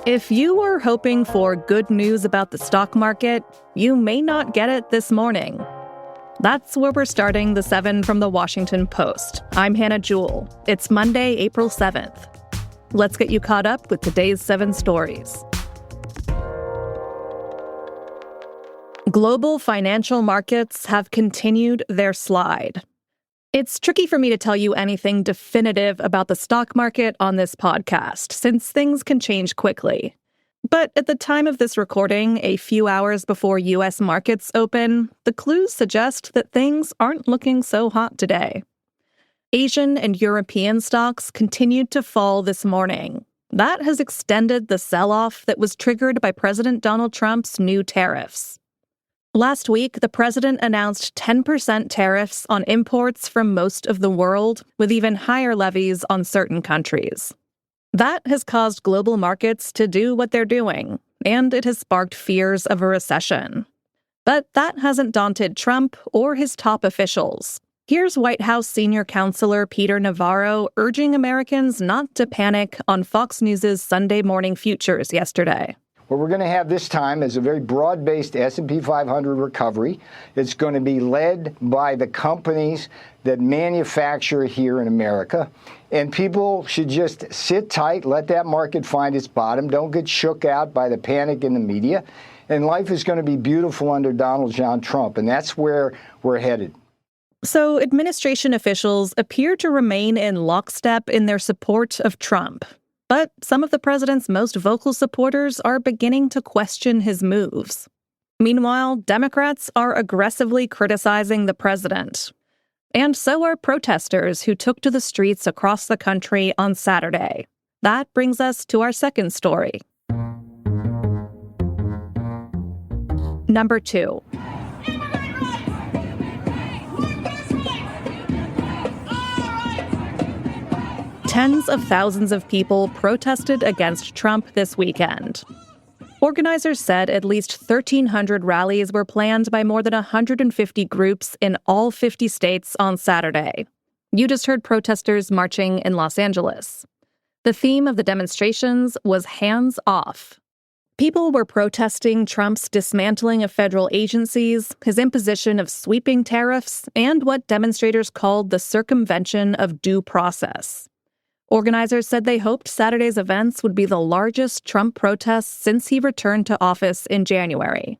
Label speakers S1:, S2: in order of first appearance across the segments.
S1: If you were hoping for good news about the stock market, you may not get it this morning. That's where we're starting the 7 from the Washington Post. I'm Hannah Jewell. It's Monday, April 7th. Let's get you caught up with today's 7 stories. Global financial markets have continued their slide. It's tricky for me to tell you anything definitive about the stock market on this podcast, since things can change quickly. But at the time of this recording, a few hours before U.S. markets open, the clues suggest that things aren't looking so hot today. Asian and European stocks continued to fall this morning. That has extended the sell-off that was triggered by President Donald Trump's new tariffs. Last week, the president announced 10% tariffs on imports from most of the world, with even higher levies on certain countries. That has caused global markets to do what they're doing, and it has sparked fears of a recession. But that hasn't daunted Trump or his top officials. Here's White House senior counselor Peter Navarro urging Americans not to panic on Fox News' Sunday Morning Futures yesterday.
S2: What we're going to have this time is a very broad-based S&P 500 recovery. It's going to be led by the companies that manufacture here in America. And people should just sit tight, let that market find its bottom. Don't get shook out by the panic in the media. And life is going to be beautiful under Donald John Trump. And that's where we're headed.
S1: So administration officials appear to remain in lockstep in their support of Trump. But some of the president's most vocal supporters are beginning to question his moves. Meanwhile, Democrats are aggressively criticizing the president. And so are protesters who took to the streets across the country on Saturday. That brings us to our second story. Number 2. Tens of thousands of people protested against Trump this weekend. Organizers said at least 1,300 rallies were planned by more than 150 groups in all 50 states on Saturday. You just heard protesters marching in Los Angeles. The theme of the demonstrations was hands off. People were protesting Trump's dismantling of federal agencies, his imposition of sweeping tariffs, and what demonstrators called the circumvention of due process. Organizers said they hoped Saturday's events would be the largest Trump protests since he returned to office in January.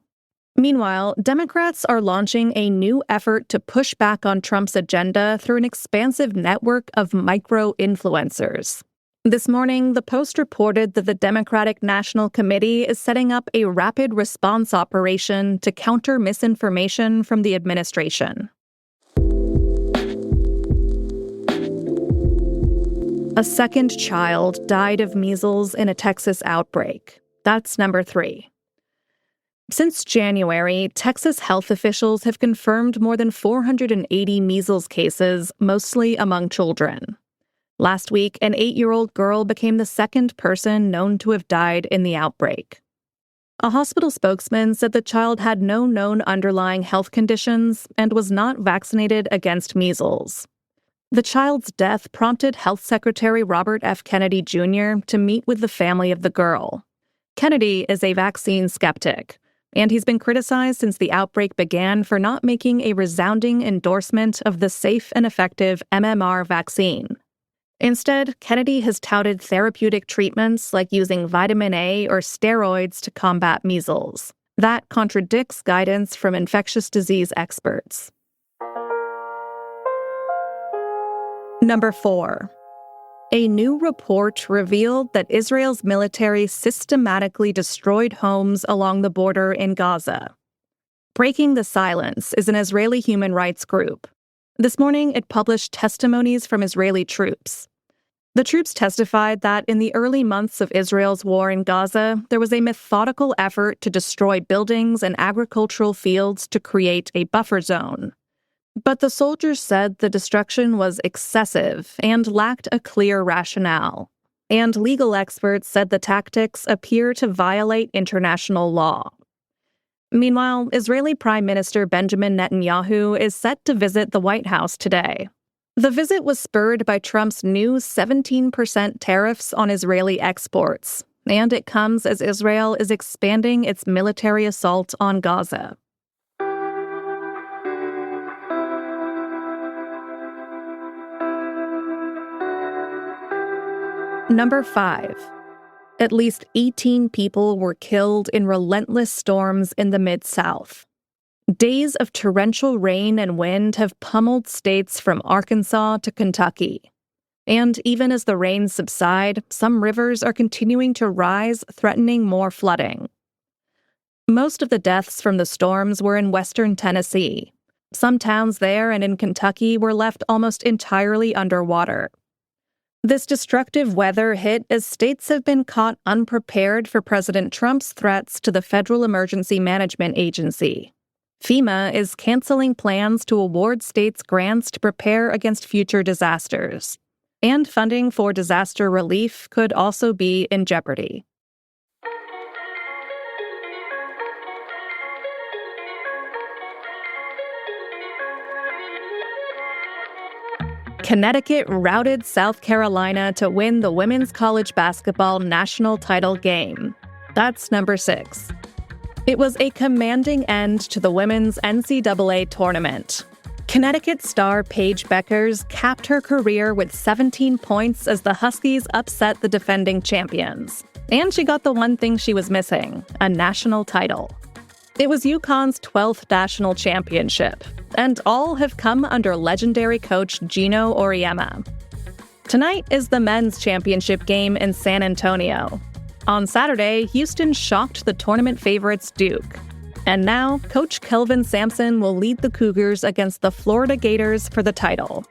S1: Meanwhile, Democrats are launching a new effort to push back on Trump's agenda through an expansive network of micro-influencers. This morning, the Post reported that the Democratic National Committee is setting up a rapid response operation to counter misinformation from the administration. A second child died of measles in a Texas outbreak. That's number 3. Since January, Texas health officials have confirmed more than 480 measles cases, mostly among children. Last week, an 8-year-old girl became the second person known to have died in the outbreak. A hospital spokesman said the child had no known underlying health conditions and was not vaccinated against measles. The child's death prompted Health Secretary Robert F. Kennedy Jr. to meet with the family of the girl. Kennedy is a vaccine skeptic, and he's been criticized since the outbreak began for not making a resounding endorsement of the safe and effective MMR vaccine. Instead, Kennedy has touted therapeutic treatments like using vitamin A or steroids to combat measles. That contradicts guidance from infectious disease experts. Number 4. A new report revealed that Israel's military systematically destroyed homes along the border in Gaza. Breaking the Silence is an Israeli human rights group. This morning, it published testimonies from Israeli troops. The troops testified that in the early months of Israel's war in Gaza, there was a methodical effort to destroy buildings and agricultural fields to create a buffer zone. But the soldiers said the destruction was excessive and lacked a clear rationale. And legal experts said the tactics appear to violate international law. Meanwhile, Israeli Prime Minister Benjamin Netanyahu is set to visit the White House today. The visit was spurred by Trump's new 17% tariffs on Israeli exports, and it comes as Israel is expanding its military assault on Gaza. Number 5. At least 18 people were killed in relentless storms in the Midsouth. Days of torrential rain and wind have pummeled states from Arkansas to Kentucky. And even as the rains subside, some rivers are continuing to rise, threatening more flooding. Most of the deaths from the storms were in western Tennessee. Some towns there and in Kentucky were left almost entirely underwater. This destructive weather hit as states have been caught unprepared for President Trump's threats to the Federal Emergency Management Agency. FEMA is canceling plans to award states grants to prepare against future disasters. And funding for disaster relief could also be in jeopardy. Connecticut routed South Carolina to win the women's college basketball national title game. That's number 6. It was a commanding end to the women's NCAA tournament. Connecticut star Paige Beckers capped her career with 17 points as the Huskies upset the defending champions. And she got the one thing she was missing, a national title. It was UConn's 12th national championship, and all have come under legendary coach Gino Auriemma. Tonight is the men's championship game in San Antonio. On Saturday, Houston shocked the tournament favorites Duke. And now, Coach Kelvin Sampson will lead the Cougars against the Florida Gators for the title.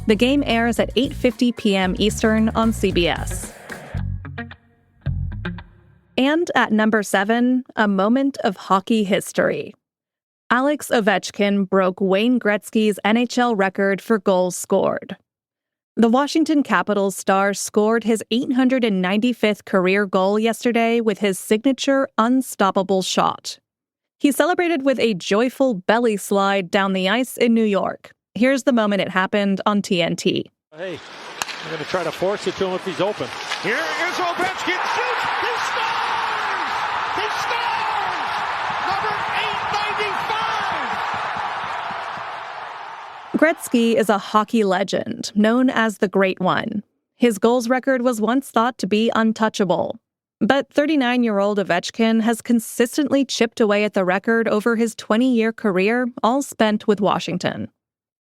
S1: The game airs at 8:50 p.m. Eastern on CBS. And at number 7, a moment of hockey history. Alex Ovechkin broke Wayne Gretzky's NHL record for goals scored. The Washington Capitals star scored his 895th career goal yesterday with his signature unstoppable shot. He celebrated with a joyful belly slide down the ice in New York. Here's the moment it happened on TNT.
S3: Hey, I'm going to try to force it to him if he's open. Here is Ovechkin. Shoots! He scores! He scores! Number 895!
S1: Gretzky is a hockey legend, known as the Great One. His goals record was once thought to be untouchable. But 39-year-old Ovechkin has consistently chipped away at the record over his 20-year career, all spent with Washington.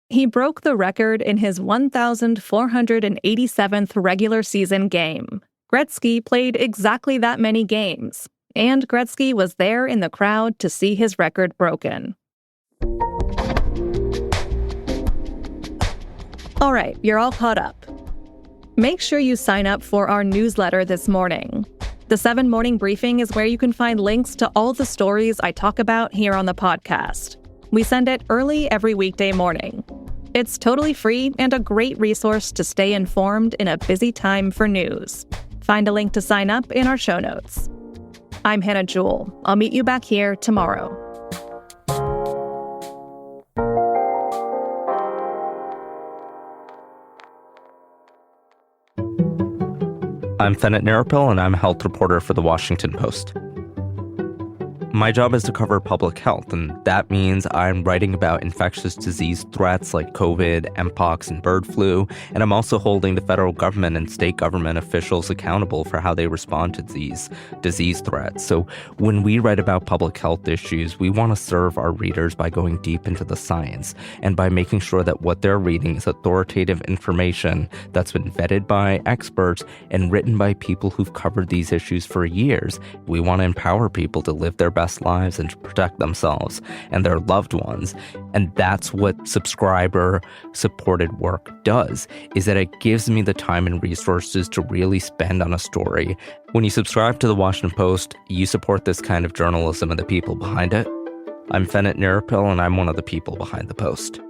S1: He broke the record in his 1,487th regular season game. Gretzky played exactly that many games, and Gretzky was there in the crowd to see his record broken. All right, you're all caught up. Make sure you sign up for our newsletter this morning. The 7 Morning Briefing is where you can find links to all the stories I talk about here on the podcast. We send it early every weekday morning. It's totally free and a great resource to stay informed in a busy time for news. Find a link to sign up in our show notes. I'm Hannah Jewell. I'll meet you back here tomorrow.
S4: I'm Fennett Narapil, and I'm a health reporter for The Washington Post. My job is to cover public health, and that means I'm writing about infectious disease threats like COVID, Mpox, and bird flu, and I'm also holding the federal government and state government officials accountable for how they respond to these disease threats. So when we write about public health issues, we want to serve our readers by going deep into the science and by making sure that what they're reading is authoritative information that's been vetted by experts and written by people who've covered these issues for years. We want to empower people to live their best lives and to protect themselves and their loved ones. And that's what subscriber-supported work does, is that it gives me the time and resources to really spend on a story. When you subscribe to The Washington Post, you support this kind of journalism and the people behind it. I'm Fennett Narapil, and I'm one of the people behind the Post.